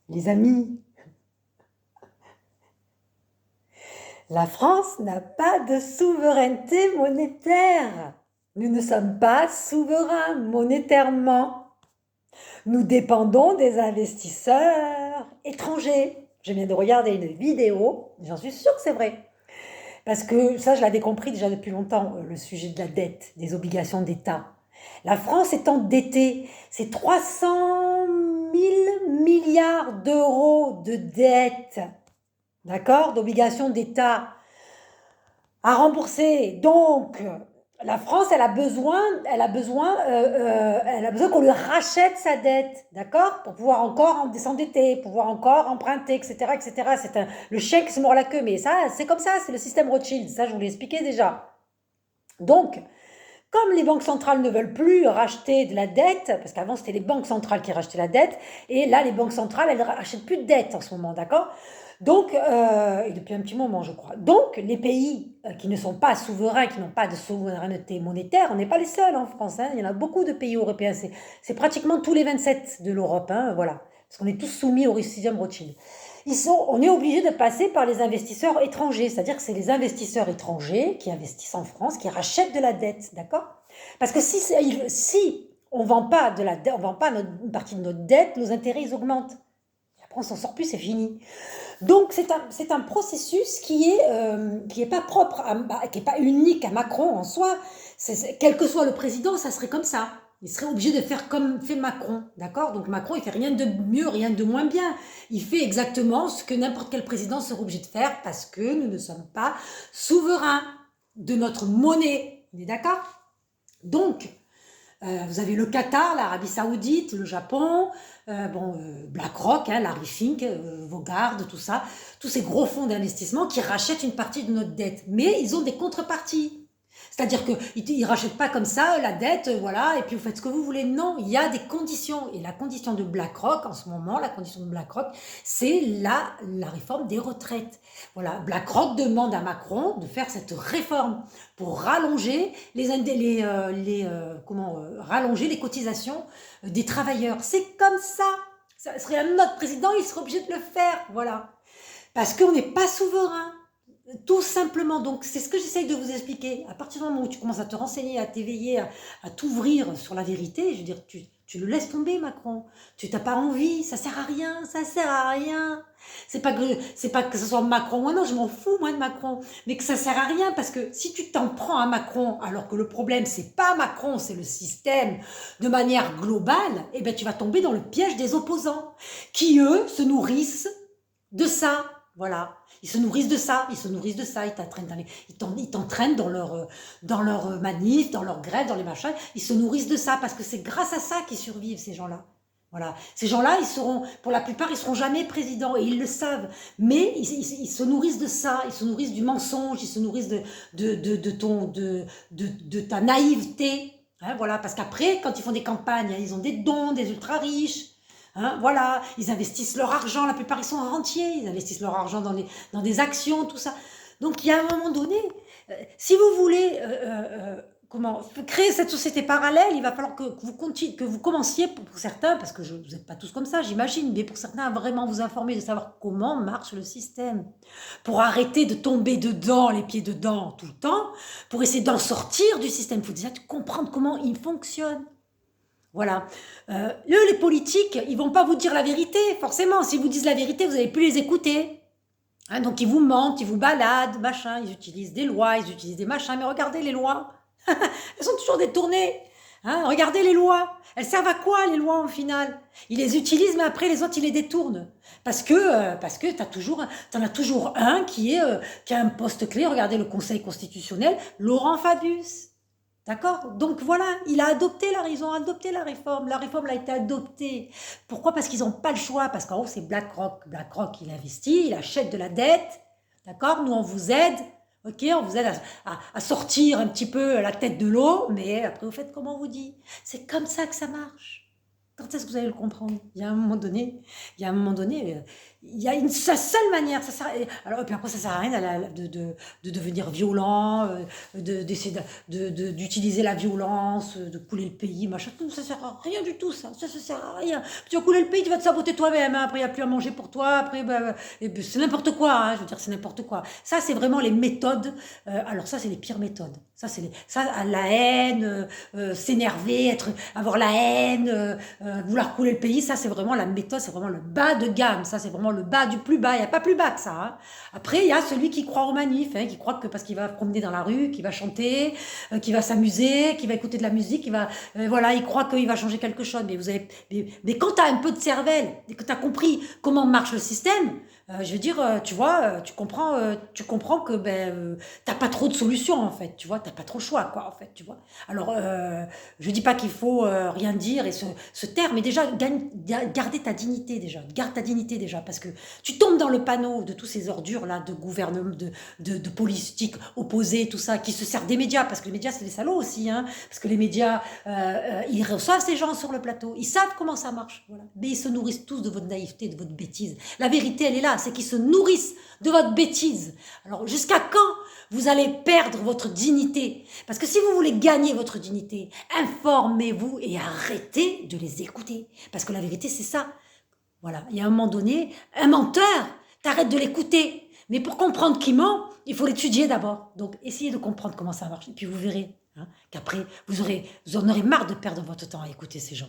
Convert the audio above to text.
Les amis, la France n'a pas de souveraineté monétaire. Nous ne sommes pas souverains monétairement. Nous dépendons des investisseurs étrangers. Je viens de regarder une vidéo, j'en suis sûre que c'est vrai. Parce que ça, je l'avais compris déjà depuis longtemps, le sujet de la dette, des obligations d'État. La France est endettée, c'est 300 000 milliards d'euros de dette, d'accord, d'obligations d'État à rembourser. Donc, la France, elle a besoin qu'on lui rachète sa dette, d'accord, pour pouvoir encore s'endetter, pouvoir encore emprunter, etc., etc. C'est le chien qui se mord la queue, mais ça, c'est comme ça, c'est le système Rothschild. Ça, je vous l'ai expliqué déjà. Donc, comme les banques centrales ne veulent plus racheter de la dette, parce qu'avant c'était les banques centrales qui rachetaient la dette, et là les banques centrales elles rachètent plus de dette en ce moment, d'accord? Donc, et depuis un petit moment je crois. Donc les pays qui ne sont pas souverains, qui n'ont pas de souveraineté monétaire, on n'est pas les seuls en France, hein, il y en a beaucoup de pays européens, c'est pratiquement tous les 27 de l'Europe, hein, voilà, parce qu'on est tous soumis au système Rothschild. On est obligé de passer par les investisseurs étrangers, c'est-à-dire que c'est les investisseurs étrangers qui investissent en France, qui rachètent de la dette, d'accord? Parce que si on ne vend pas une partie de notre dette, nos intérêts ils augmentent. Et après on s'en sort plus, c'est fini. Donc c'est un processus qui est pas propre, qui est pas unique à Macron en soi. Quel que soit le président, ça serait comme ça. Il serait obligé de faire comme fait Macron, d'accord? Donc Macron, il fait rien de mieux, rien de moins bien. Il fait exactement ce que n'importe quel président serait obligé de faire parce que nous ne sommes pas souverains de notre monnaie. On est d'accord? Donc, vous avez le Qatar, l'Arabie Saoudite, le Japon, BlackRock, hein, Larry Fink, Vanguard, tout ça, tous ces gros fonds d'investissement qui rachètent une partie de notre dette. Mais ils ont des contreparties. C'est-à-dire qu'ils ne rachètent pas comme ça la dette, voilà, et puis vous faites ce que vous voulez. Non, il y a des conditions. Et la condition de BlackRock, en ce moment, la condition de BlackRock, c'est la réforme des retraites. Voilà, BlackRock demande à Macron de faire cette réforme pour rallonger rallonger les cotisations des travailleurs. C'est comme ça. Ça serait un autre président, il serait obligé de le faire, voilà. Parce qu'on n'est pas souverain. Tout simplement, donc c'est ce que j'essaye de vous expliquer. À partir du moment où tu commences à te renseigner, à t'éveiller, à t'ouvrir sur la vérité, je veux dire, tu le laisses tomber, Macron. Tu n'as pas envie, ça sert à rien, ça sert à rien. C'est pas que ce soit Macron, moi non, je m'en fous, moi, de Macron, mais que ça sert à rien, parce que si tu t'en prends à Macron, alors que le problème, c'est pas Macron, c'est le système, de manière globale, eh ben, tu vas tomber dans le piège des opposants, qui, eux, se nourrissent de ça. Voilà, ils se nourrissent de ça, ils t'entraînent dans leur manif, dans leur grève, dans les machins, ils se nourrissent de ça, parce que c'est grâce à ça qu'ils survivent, ces gens-là. Voilà, ces gens-là, pour la plupart, ils seront jamais présidents, et ils le savent, mais ils se nourrissent de ça, ils se nourrissent du mensonge, ils se nourrissent de ta naïveté, hein, voilà, parce qu'après, quand ils font des campagnes, ils ont des dons, des ultra-riches, hein, voilà, ils investissent leur argent, la plupart ils sont rentiers, ils investissent leur argent dans des actions, tout ça. Donc il y a un moment donné, si vous voulez créer cette société parallèle, il va falloir que vous commenciez, pour certains, parce que vous n'êtes pas tous comme ça, j'imagine, mais pour certains, à vraiment vous informer, de savoir comment marche le système, pour arrêter de tomber dedans, les pieds dedans tout le temps, pour essayer d'en sortir du système. Il faut déjà comprendre comment il fonctionne. Voilà. Les politiques, ils vont pas vous dire la vérité, forcément. S'ils vous disent la vérité, vous n'allez plus les écouter. Hein, donc ils vous mentent, ils vous baladent, machin. Ils utilisent des lois, ils utilisent des machins. Mais regardez les lois. Elles sont toujours détournées. Hein, regardez les lois. Elles servent à quoi, les lois, au final? Ils les utilisent, mais après, les autres, ils les détournent. Parce que t'en as toujours un qui a un poste clé. Regardez le Conseil constitutionnel, Laurent Fabius. D'accord? Donc voilà, ils ont adopté la réforme. La réforme a été adoptée. Pourquoi? Parce qu'ils n'ont pas le choix. Parce qu'en haut, c'est BlackRock. BlackRock, il investit, il achète de la dette. D'accord? Nous, on vous aide. Ok, on vous aide à sortir un petit peu la tête de l'eau. Mais après, vous faites comme on vous dit. C'est comme ça que ça marche. Quand est-ce que vous allez le comprendre? Il y a un moment donné, il y a sa seule manière, alors, et puis après, ça sert à rien de devenir violent, d'essayer d'utiliser la violence, de couler le pays, machin, tout, ça sert à rien du tout, ça sert à rien. Tu vas couler le pays, tu vas te saboter toi-même, hein, après il n'y a plus à manger pour toi, après, et puis, c'est n'importe quoi, hein, je veux dire, c'est n'importe quoi. Ça, c'est vraiment les méthodes, alors ça, c'est les pires méthodes. La haine, s'énerver, avoir la haine, vouloir couler le pays, ça c'est vraiment la méthode, c'est vraiment le bas de gamme, ça c'est vraiment le bas du plus bas, il n'y a pas plus bas que ça. Hein. Après, il y a celui qui croit aux manifs, hein, qui croit que parce qu'il va promener dans la rue, qu'il va chanter, qu'il va s'amuser, qu'il va écouter de la musique, voilà, il croit qu'il va changer quelque chose. Mais quand tu as un peu de cervelle, et que tu as compris comment marche le système, je veux dire, tu vois, tu comprends que t'as pas trop de solutions en fait, tu vois, t'as pas trop le choix quoi en fait, tu vois. Alors, je dis pas qu'il faut rien dire et se taire, mais déjà garder ta dignité déjà, garde ta dignité déjà, parce que tu tombes dans le panneau de tous ces ordures là, de gouvernement, de politiques opposées, tout ça, qui se servent des médias, parce que les médias c'est des salauds aussi, hein, parce que les médias, ils reçoivent ces gens sur le plateau, ils savent comment ça marche, voilà, mais ils se nourrissent tous de votre naïveté, de votre bêtise. La vérité elle est là, c'est qu'ils se nourrissent de votre bêtise. Alors jusqu'à quand vous allez perdre votre dignité? Parce que si vous voulez gagner votre dignité, informez-vous et arrêtez de les écouter. Parce que la vérité c'est ça. Voilà, il y a un moment donné, un menteur, t'arrêtes de l'écouter. Mais pour comprendre qui ment, il faut l'étudier d'abord. Donc essayez de comprendre comment ça marche et puis vous verrez, hein, qu'après vous en aurez marre de perdre votre temps à écouter ces gens.